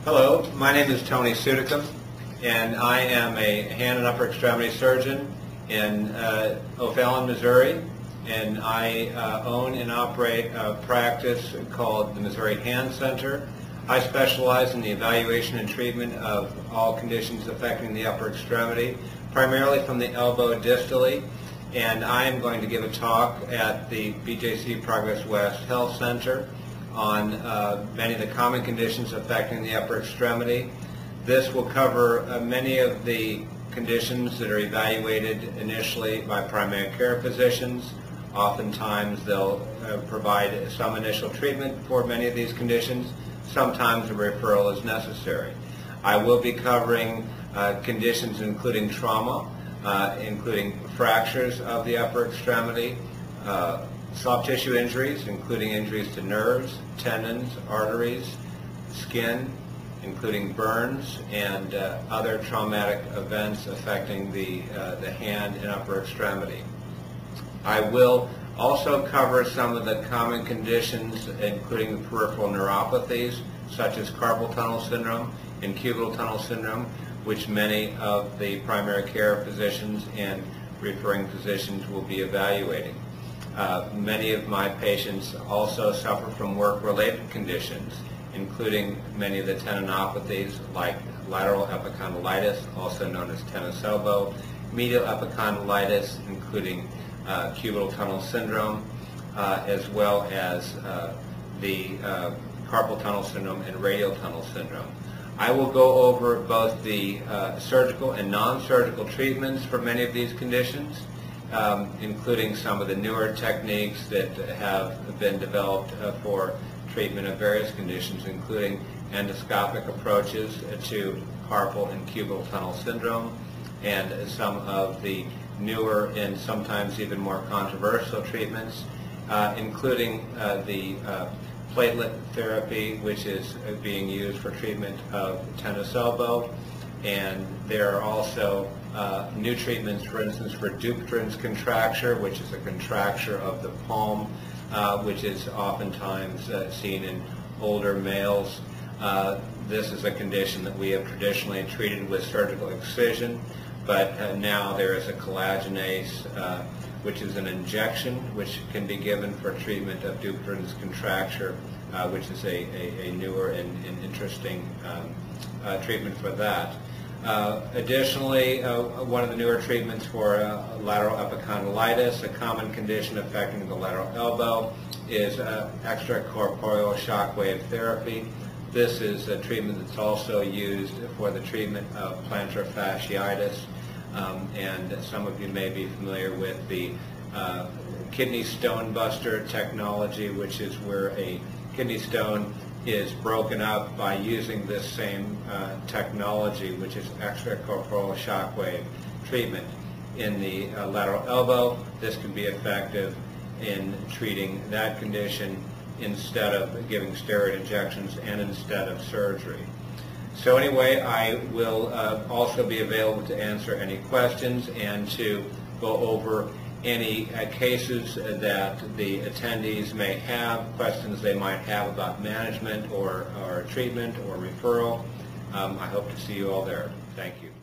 Hello, my name is Tony Sudekum, and I am a hand and upper extremity surgeon in O'Fallon, Missouri, and I own and operate a practice called the Missouri Hand Center. I specialize in the evaluation and treatment of all conditions affecting the upper extremity, primarily from the elbow distally, and I am going to give a talk at the BJC Progress West Health Center on many of the common conditions affecting the upper extremity. This will cover many of the conditions that are evaluated initially by primary care physicians. Oftentimes they'll provide some initial treatment for many of these conditions. Sometimes a referral is necessary. I will be covering conditions including trauma, including fractures of the upper extremity, soft tissue injuries, including injuries to nerves, tendons, arteries, skin, including burns, and other traumatic events affecting the hand and upper extremity. I will also cover some of the common conditions, including the peripheral neuropathies, such as carpal tunnel syndrome and cubital tunnel syndrome, which many of the primary care physicians and referring physicians will be evaluating. Many of my patients also suffer from work-related conditions, including many of the tendinopathies like lateral epicondylitis, also known as tennis elbow, medial epicondylitis, including cubital tunnel syndrome, as well as the carpal tunnel syndrome and radial tunnel syndrome. I will go over both the surgical and non-surgical treatments for many of these conditions, including some of the newer techniques that have been developed for treatment of various conditions, including endoscopic approaches to carpal and cubital tunnel syndrome, and some of the newer and sometimes even more controversial treatments, including the platelet therapy, which is being used for treatment of tennis elbow. And there are also new treatments, for instance, for Dupuytren's contracture, which is a contracture of the palm, which is oftentimes seen in older males. This is a condition that we have traditionally treated with surgical excision, but now there is a collagenase, which is an injection which can be given for treatment of Dupuytren's contracture, which is a newer and interesting treatment for that. Additionally, one of the newer treatments for lateral epicondylitis, a common condition affecting the lateral elbow, is extracorporeal shockwave therapy. This is a treatment that's also used for the treatment of plantar fasciitis, and some of you may be familiar with the kidney stone buster technology, which is where a kidney stone is broken up by using this same technology, which is extracorporeal shockwave treatment. In the lateral elbow, this can be effective in treating that condition instead of giving steroid injections and instead of surgery. So anyway, I will also be available to answer any questions and to go over any cases that the attendees may have, questions they might have about management or treatment or referral. I hope to see you all there. Thank you.